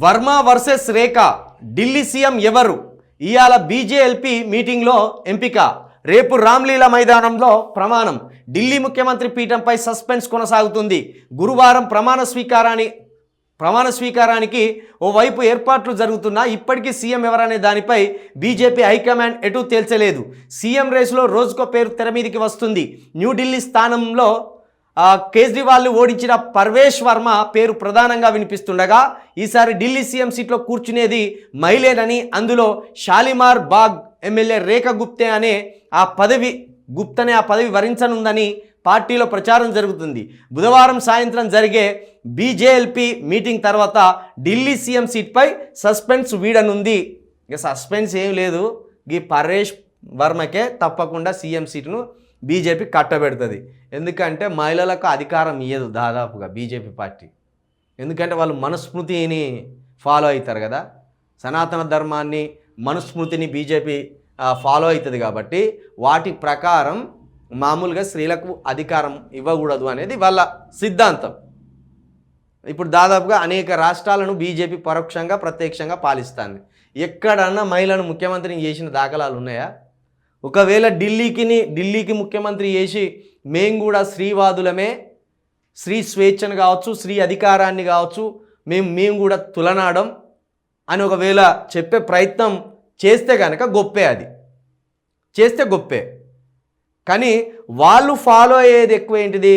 Varma versus రేఖ Delhi CM ఎవరు? ఇవాళ BJLP మీటింగ్లో ఎంపిక, రేపు రామ్లీలా మైదానంలో ప్రమాణం. ఢిల్లీ ముఖ్యమంత్రి పీఠంపై సస్పెన్స్ కొనసాగుతుంది. గురువారం ప్రమాణ స్వీకారానికి ఓవైపు ఏర్పాట్లు జరుగుతున్నా ఇప్పటికీ సీఎం ఎవరనే దానిపై బీజేపీ హైకమాండ్ ఎటూ తేల్చలేదు. సీఎం రేసులో రోజుకో పేరు తెర మీదికి వస్తుంది. న్యూఢిల్లీ స్థానంలో కేజ్రీవాల్ని ఓడించిన పర్వేష్ వర్మ పేరు ప్రధానంగా వినిపిస్తుండగా ఈసారి ఢిల్లీ సీఎం సీట్లో కూర్చునేది మహిళేనని, అందులో షాలిమార్ బాగ్ ఎమ్మెల్యే రేఖ గుప్తే అనే ఆ పదవి వరించనుందని పార్టీలో ప్రచారం జరుగుతుంది. బుధవారం సాయంత్రం జరిగే బీజేఎల్పీ మీటింగ్ తర్వాత ఢిల్లీ సీఎం సీట్పై సస్పెన్స్ వీడనుంది. ఇక సస్పెన్స్ ఏం లేదు, ఈ పర్వేష్ వర్మకే తప్పకుండా సీఎం సీటును బీజేపీ కట్టబెడుతుంది. ఎందుకంటే మహిళలకు అధికారం ఇయ్యదు దాదాపుగా బీజేపీ పార్టీ. ఎందుకంటే వాళ్ళు మనుస్మృతిని ఫాలో అవుతారు కదా, సనాతన ధర్మాన్ని మనుస్మృతిని బీజేపీ ఫాలో అవుతుంది. కాబట్టి వాటి ప్రకారం మామూలుగా స్త్రీలకు అధికారం ఇవ్వకూడదు అనేది వాళ్ళ సిద్ధాంతం. ఇప్పుడు దాదాపుగా అనేక రాష్ట్రాలను బీజేపీ పరోక్షంగా ప్రత్యక్షంగా పాలిస్తుంది. ఎక్కడన్నా మహిళను ముఖ్యమంత్రిని చేసిన దాఖలాలు ఉన్నాయా? ఒకవేళ ఢిల్లీకి ముఖ్యమంత్రి చేసి మేము కూడా స్త్రీవాదులమే, స్త్రీ స్వేచ్ఛను కావచ్చు, స్త్రీ అధికారాన్ని కావచ్చు, మేము కూడా తులనాడం అని ఒకవేళ చెప్పే ప్రయత్నం చేస్తే కనుక గొప్పే, అది చేస్తే గొప్పే. కానీ వాళ్ళు ఫాలో అయ్యేది ఎక్కువ ఏంటిది?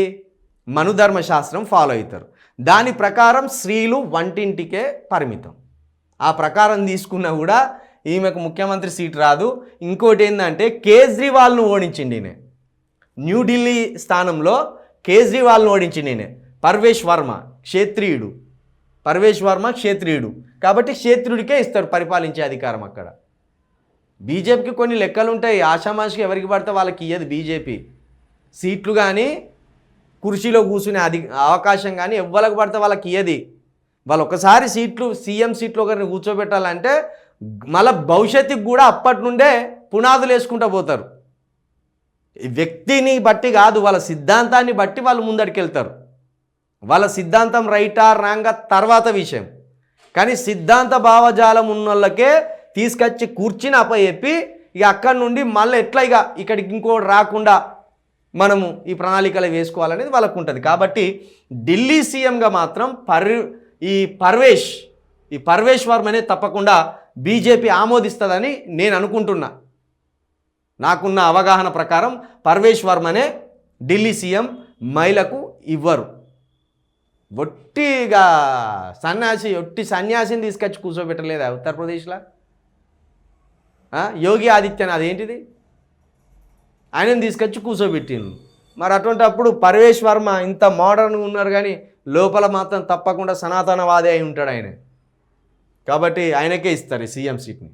మనుధర్మశాస్త్రం ఫాలో అవుతారు. దాని ప్రకారం స్త్రీలు వంటింటికే పరిమితం. ఆ ప్రకారం తీసుకున్నా కూడా ఈమెకు ముఖ్యమంత్రి సీట్ రాదు. ఇంకోటి ఏంటంటే కేజ్రీవాల్ను ఓడించింది ఈయన. న్యూఢిల్లీ స్థానంలో కేజ్రీవాల్ను ఓడించింది ఈయన. పర్వేష్ వర్మ క్షేత్రీయుడు కాబట్టి క్షేత్రుడికే ఇస్తారు పరిపాలించే అధికారం. అక్కడ బీజేపీకి కొన్ని లెక్కలు ఉంటాయి. ఆషామాషికి ఎవరికి పడితే వాళ్ళకి ఇయ్యదు బీజేపీ సీట్లు, కానీ కుర్చీలో కూర్చునే అవకాశం కానీ ఎవ్వరికి పడితే వాళ్ళకి ఇయ్యది. వాళ్ళు ఒకసారి సీఎం సీట్లో ఒకరిని కూర్చోబెట్టాలంటే మళ్ళీ భవిష్యత్తుకి కూడా అప్పటి నుండే పునాదులు వేసుకుంటూ పోతారు. వ్యక్తిని బట్టి కాదు, వాళ్ళ సిద్ధాంతాన్ని బట్టి వాళ్ళు ముందడికి వెళ్తారు. వాళ్ళ సిద్ధాంతం రైటా రాంగా తర్వాత విషయం, కానీ సిద్ధాంత భావజాలం ఉన్న వాళ్ళకే తీసుకొచ్చి కూర్చుని అప్పచెప్పి ఇక అక్కడి నుండి మళ్ళీ ఎట్లా ఇక్కడికి ఇంకోటి రాకుండా మనము ఈ ప్రణాళికలు వేసుకోవాలనేది వాళ్ళకు ఉంటుంది. కాబట్టి ఢిల్లీ సీఎంగా మాత్రం పర్వేష్ వర్మనే తప్పకుండా బీజేపీ ఆమోదిస్తుందని నేను అనుకుంటున్నా. నాకున్న అవగాహన ప్రకారం పర్వేష్ వర్మనే ఢిల్లీ సీఎం. మహిళకు ఇవ్వరు. ఒట్టి సన్యాసిని తీసుకొచ్చి కూర్చోబెట్టలేదా ఉత్తరప్రదేశ్లో? యోగి ఆదిత్యనాథ్ ఏంటిది, ఆయనను తీసుకొచ్చి కూర్చోబెట్టిండు. మరి అటువంటిప్పుడు పర్వేష్ వర్మ ఇంత మోడర్న్గా ఉన్నారు కానీ లోపల మాత్రం తప్పకుండా సనాతనవాదే అయి ఉంటాడు ఆయన. కాబట్టి ఆయనకే ఇస్తారు సీఎం సీట్ని.